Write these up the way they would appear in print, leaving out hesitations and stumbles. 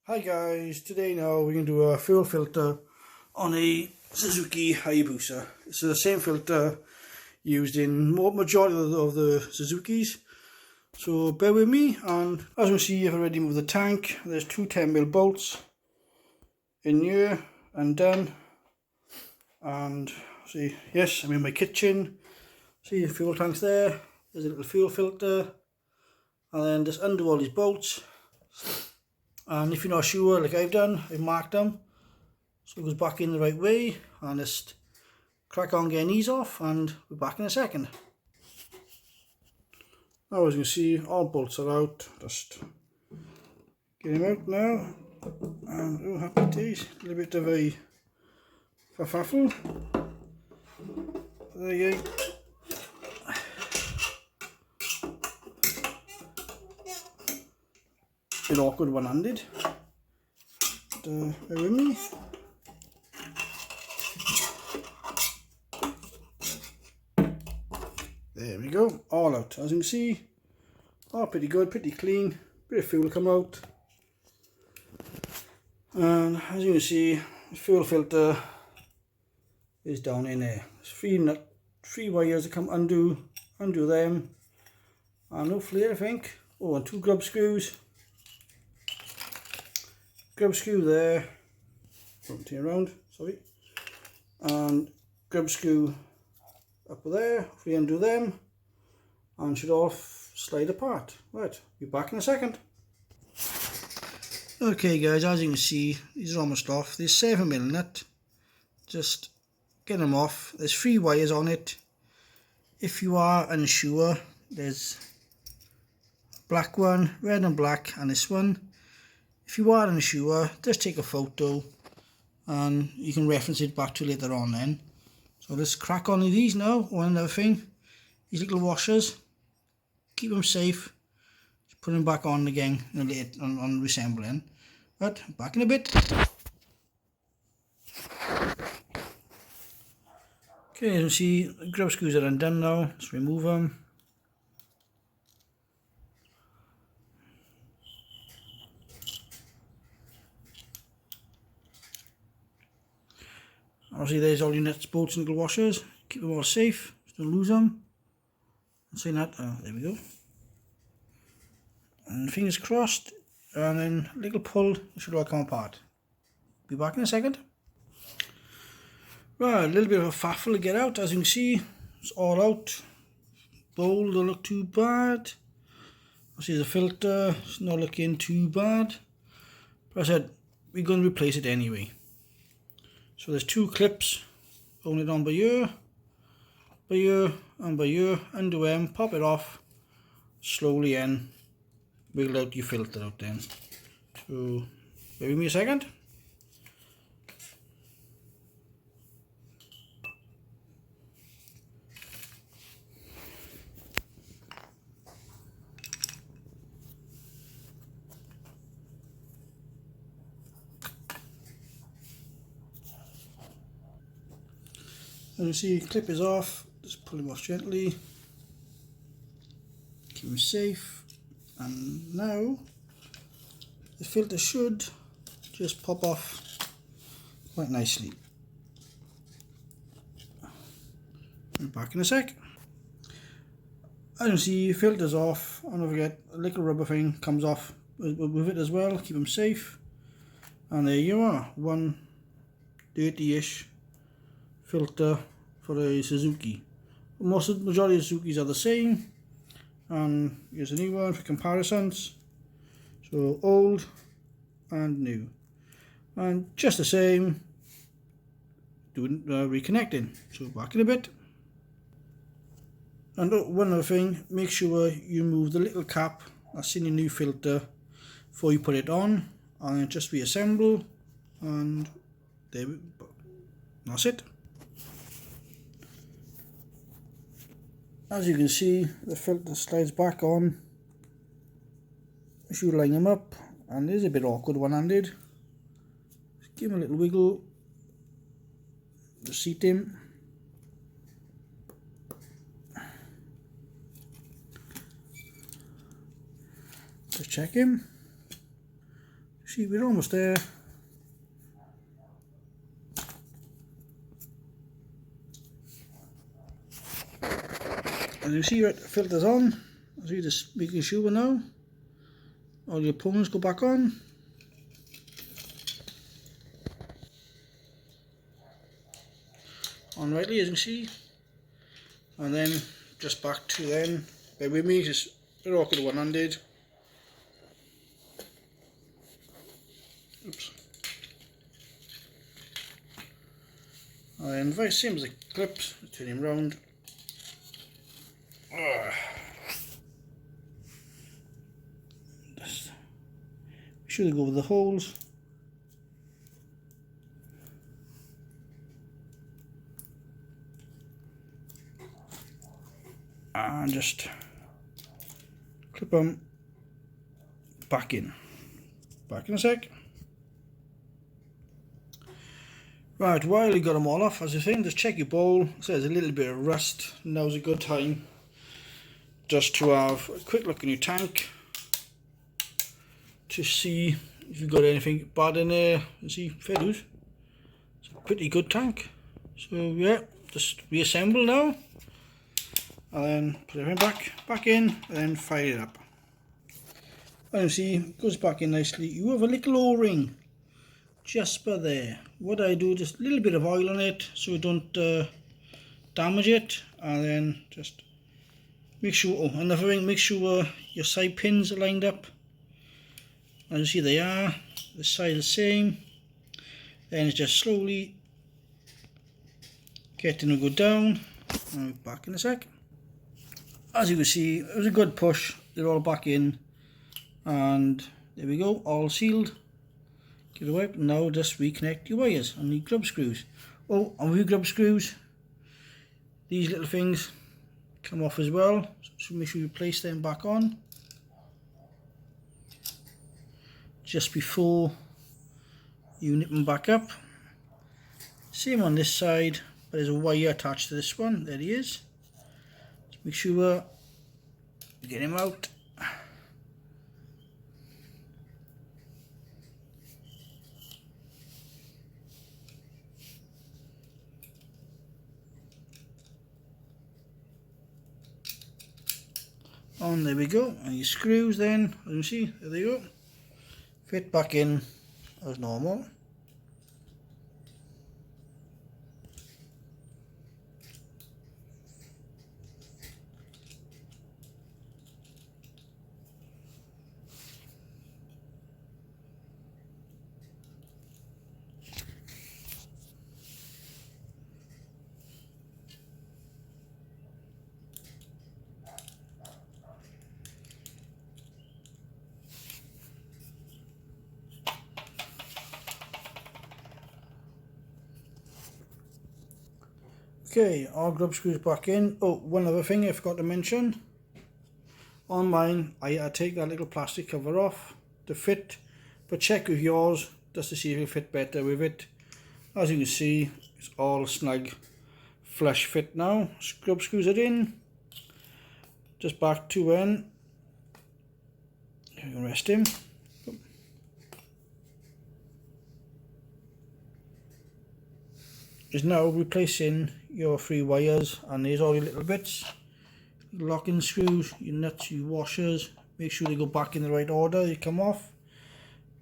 Hi guys, today now we're going to do a fuel filter on a Suzuki Hayabusa. It's the same filter used in majority of the Suzukis. So bear with me, and as you can see I've already moved the tank. There's two 10mm bolts in here and done. And see, yes, I'm in my kitchen. See the fuel tank's there. There's a little fuel filter, and then just under all these bolts. And if you're not sure, like I've done, I've marked them so it goes back in the right way, and just crack on getting these off, and we're back in a second. Now as you can see, all bolts are out. Just get them out now, and oh, happy days, a little bit of a kerfuffle. There you go. Bit awkward one-handed. Bear with me. There we go, all out. As you can see, all pretty good, pretty clean. Bit of fuel come out. And as you can see, the fuel filter is down in there. There's three wires that come undo them. And hopefully I think, oh, and two grub screws. Grub screw there, rotate around, sorry, and grub screw up there. If we undo them, and should all slide apart. Right, be back in a second. Okay guys, as you can see, these are almost off. There's 7mm nut. Just get them off. There's 3 wires on it. If you are unsure, there's black one, red and black, and this one. If you are unsure, just take a photo and you can reference it back to later on then. So let's crack on with these now. One another thing, these little washers, keep them safe. Just put them back on again on reassembling. But back in a bit. Okay, as you see, the grub screws are undone now. Let's remove them. Obviously there's all your nuts, bolts and little washers. Keep them all safe, just don't lose them. And saying that, there we go. And fingers crossed, and then a little pull, it should all come apart. Be back in a second. Right, a little bit of a faffle to get out. As you can see, it's all out. Bowl don't look too bad. Obviously the filter, it's not looking too bad. But I said, we're going to replace it anyway. So there's 2 clips, holding it on by here, and by here, undo them, pop it off, slowly in, wiggle out your filter out then. So, give me a second. As you see, clip is off, just pull him off gently, keep him safe, and now the filter should just pop off quite nicely. And back in a sec. As you see, filter's off, and don't forget, a little rubber thing comes off with it as well, keep them safe. And there you are, one dirty-ish filter for a Suzuki. Majority of Suzukis are the same, and here's a new one for comparisons. So old and new, and just the same, doing reconnecting. So back in a bit. And one other thing, make sure you remove the little cap that's in your new filter before you put it on, and then just reassemble, and there we go. That's it. As you can see, the filter slides back on. As you line them up, and it is a bit awkward one-handed. Just give him a little wiggle, just seat him. Just check him. See, we're almost there. As you see, your filter's on. As you just making sure now all your pumps go back on. On rightly, as you can see. And then just back to then. Bear with me, just a bit awkward one-handed. Oops. And then very same as the clips, turn him round. Just make sure they go over the holes. And just clip them back in. Back in a sec. Right, while you got them all off, as I say, just check your bowl. It says a little bit of rust. Now's a good time just to have a quick look in your tank to see if you've got anything bad in there. You see, fair dues. It's a pretty good tank. So yeah, just reassemble now. And then put everything back in and then fire it up. And you see, it goes back in nicely. You have a little O-ring just by there. What I do, just a little bit of oil on it so it don't damage it, and then just make sure, oh, another thing, make sure your side pins are lined up. As you see, they are, the side the same. Then it's just slowly getting to go down. I'll be back in a sec. As you can see, it was a good push. They're all back in, and there we go, all sealed. Give it a wipe. Now just reconnect your wires and the grub screws. Oh, and with grub screws, these little things come off as well, so make sure you place them back on just before you nip them back up. Same on this side, but there's a wire attached to this one. There he is. Just make sure you get him out. And there we go, and your screws then, as you see, there they go, fit back in as normal. Okay, all grub screws back in. Oh, one other thing I forgot to mention. On mine, I take that little plastic cover off to fit, but check with yours just to see if it'll fit better with it. As you can see, it's all snug, flush fit now. Grub screws it in. Just back to when you can rest him. Is now replacing your 3 wires, and there's all your little bits, locking screws, your nuts, your washers. Make sure they go back in the right order, they come off.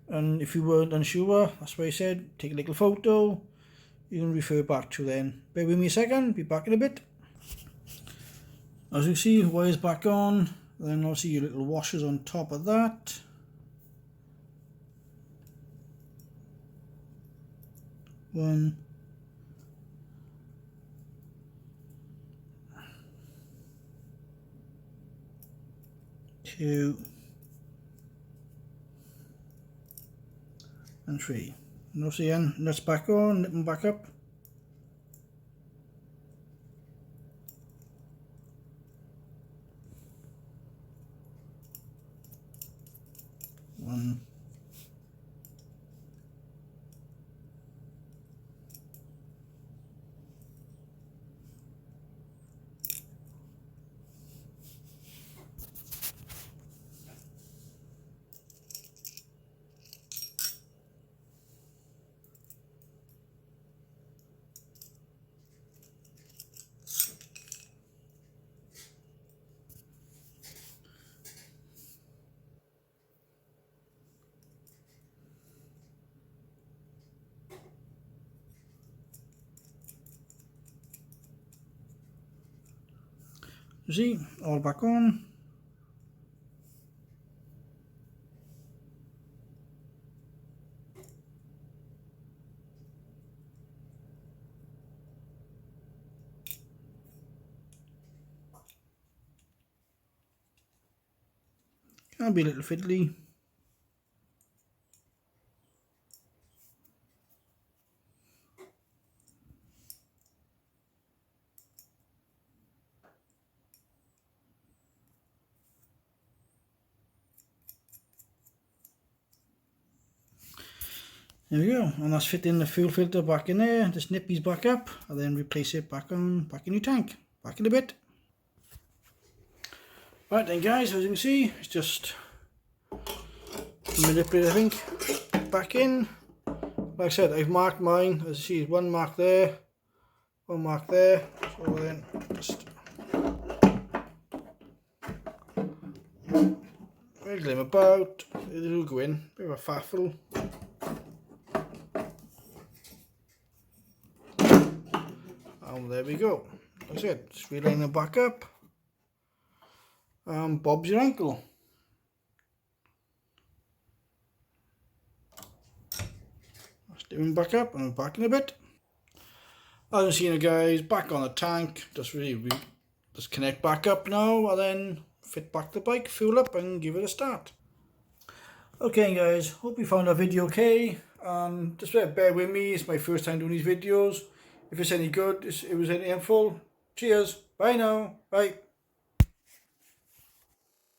And if you weren't unsure, that's why I said take a little photo, you can refer back to then. Bear with me a second, be back in a bit. As you see, wires back on, then obviously your little washers on top of that. One, 2 and 3. And obviously again, nuts back on, nip them back up. One, You see, all back on. Can be a little fiddly. There we go, and that's fitting the fuel filter back in there. The snippies back up, and then replace it back in your tank. Back in a bit. Right then guys, as you can see, it's just manipulate, I think, back in. Like I said, I've marked mine. As you see, one mark there, one mark there. So then just wiggle him about. It'll go in. Bit of a faffle. And there we go. That's it. Just reline them back up. Bob's your uncle. Stick him back up and I'm back in a bit. As you've seen, guys, back on the tank. Just really just connect back up now and then fit back the bike, fuel up and give it a start. Okay guys, hope you found our video okay. Just bear with me, it's my first time doing these videos. If it's any good, it was any helpful. Cheers, bye now, bye.